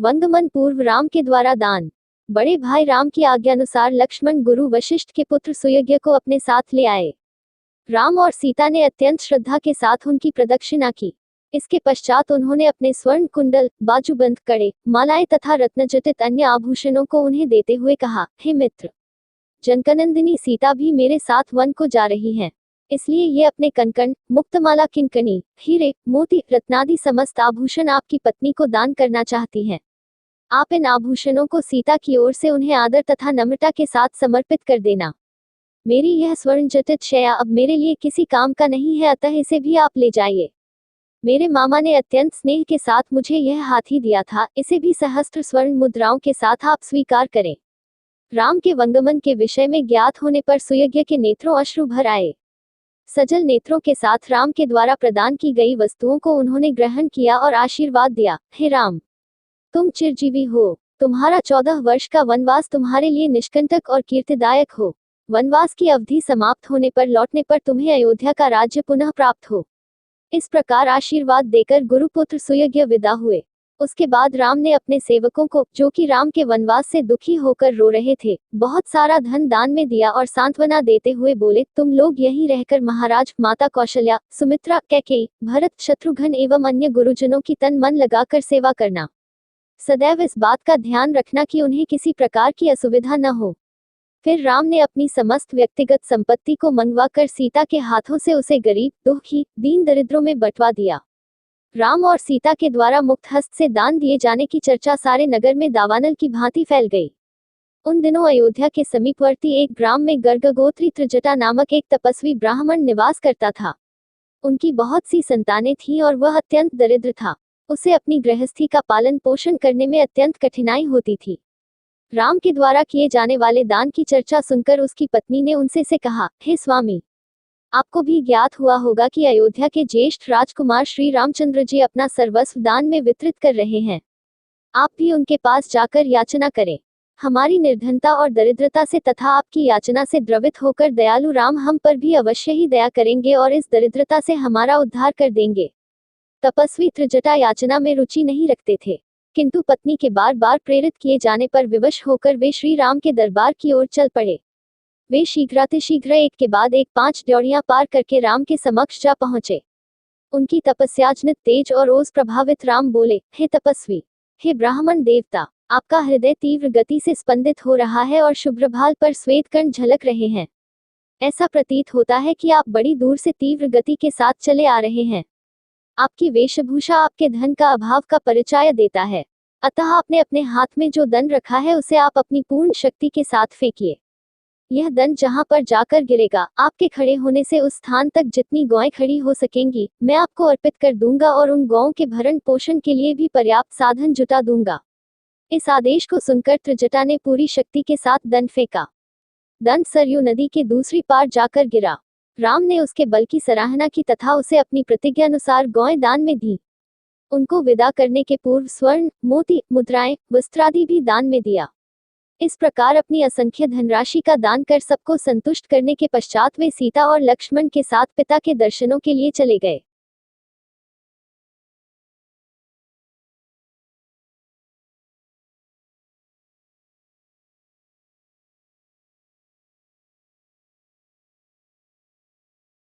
वंगमन पूर्व राम के द्वारा दान। बड़े भाई राम की आज्ञानुसार लक्ष्मण गुरु वशिष्ठ के पुत्र सुयज्ञ को अपने साथ ले आए। राम और सीता ने अत्यंत श्रद्धा के साथ उनकी प्रदक्षिणा की। इसके पश्चात उन्होंने अपने स्वर्ण कुंडल, बाजूबंद, कड़े, मालाएं तथा रत्नजटित अन्य आभूषणों को उन्हें देते हुए कहा, हे मित्र, जनकनंदिनी सीता भी मेरे साथ वन को जा रही हैं। इसलिए ये अपने कनकन, मुक्तमाला, किंकणी, हीरे, मोती, रत्नादि समस्त आभूषण आपकी पत्नी को दान करना चाहती हैं। आप इन आभूषणों को सीता की ओर से उन्हें आदर तथा नम्रता के साथ समर्पित कर देना। मेरी यह स्वर्ण जटित शया अब मेरे लिए किसी काम का नहीं है, अतः इसे भी आप ले जाइए। मेरे मामा ने अत्यंत स्नेह के साथ मुझे यह हाथी दिया था, इसे भी सहस्त्र स्वर्ण मुद्राओं के साथ आप स्वीकार करें। राम के वंगमन के विषय में ज्ञात होने पर सुयज्ञ के नेत्रों अश्रु भर आए। सजल नेत्रों के साथ राम के द्वारा प्रदान की गई वस्तुओं को उन्होंने ग्रहण किया और आशीर्वाद दिया, हे राम, तुम चिरजीवी हो। तुम्हारा 14 वर्ष का वनवास तुम्हारे लिए निष्कंटक और कीर्तिदायक हो। वनवास की अवधि समाप्त होने पर लौटने पर तुम्हें अयोध्या का राज्य पुनः प्राप्त हो। इस प्रकार आशीर्वाद देकर गुरुपुत्र सुयज्ञ विदा हुए। उसके बाद राम ने अपने सेवकों को, जो कि राम के वनवास से दुखी होकर रो रहे थे, बहुत सारा धन दान में दिया और सांत्वना देते हुए बोले, तुम लोग यहीं रहकर महाराज, माता कौशल्या, सुमित्रा, कैकेयी, भरत, शत्रुघ्न एवं अन्य गुरुजनों की तन मन लगाकर सेवा करना। सदैव इस बात का ध्यान रखना कि उन्हें किसी प्रकार की असुविधा न हो। फिर राम ने अपनी समस्त व्यक्तिगत संपत्ति को मंगवाकर सीता के हाथों से उसे गरीब, दुखी, दीन दरिद्रों में बंटवा दिया। राम और सीता के द्वारा मुक्त हस्त से दान दिए जाने की चर्चा सारे नगर में दावानल की भांति फैल गई। उन दिनों अयोध्या के समीपवर्ती एक ग्राम में गर्गगोत्री त्रिजटा नामक एक तपस्वी ब्राह्मण निवास करता था। उनकी बहुत सी संतानें थीं और वह अत्यंत दरिद्र था। उसे अपनी गृहस्थी का पालन पोषण करने में अत्यंत कठिनाई होती थी। राम के द्वारा किए जाने वाले दान की चर्चा सुनकर उसकी पत्नी ने उनसे से कहा, हे स्वामी, आपको भी ज्ञात हुआ होगा कि अयोध्या के ज्येष्ठ राजकुमार श्री रामचंद्र जी अपना सर्वस्व दान में वितरित कर रहे हैं। आप भी उनके पास जाकर याचना करें। हमारी निर्धनता और दरिद्रता से तथा आपकी याचना से द्रवित होकर दयालु राम हम पर भी अवश्य ही दया करेंगे और इस दरिद्रता से हमारा उद्धार कर देंगे। तपस्वी त्रिजटा याचना में रुचि नहीं रखते थे, किंतु पत्नी के बार बार प्रेरित किए जाने पर विवश होकर वे श्री राम के दरबार की ओर चल पड़े। वे शीघ्रातिशीघ्र एक के बाद एक 5 ड्योढ़ियां पार करके राम के समक्ष जा पहुंचे। उनकी तपस्याजनित तेज और ओज प्रभावित राम बोले, हे तपस्वी, हे ब्राह्मण देवता, आपका हृदय तीव्र गति से स्पंदित हो रहा है और शुभ्रभाल पर श्वेत कण झलक रहे हैं। ऐसा प्रतीत होता है कि आप बड़ी दूर से तीव्र गति के साथ चले आ रहे हैं। आपकी वेशभूषा आपके धन का अभाव का परिचय देता है, अतः आपने अपने हाथ में जो दंड रखा है उसे आप अपनी पूर्ण शक्ति के साथ फेंकिए। यह दंड जहां पर जाकर गिरेगा, आपके खड़े होने से उस स्थान तक जितनी गौएं खड़ी हो सकेंगी, मैं आपको अर्पित कर दूंगा और उन गौओं के भरण पोषण के लिए भी पर्याप्त साधन जुटा दूंगा। इस आदेश को सुनकर त्रिजटा ने पूरी शक्ति के साथ दंड फेंका। दंड सरयू नदी के दूसरी पार जाकर गिरा। राम ने उसके बल की सराहना की तथा उसे अपनी प्रतिज्ञानुसार गौएं दान में दी। उनको विदा करने के पूर्व स्वर्ण, मोती, मुद्राएं, वस्त्रादि भी दान में दिया। इस प्रकार अपनी असंख्य धनराशि का दान कर सबको संतुष्ट करने के पश्चात वे सीता और लक्ष्मण के साथ पिता के दर्शनों के लिए चले गए।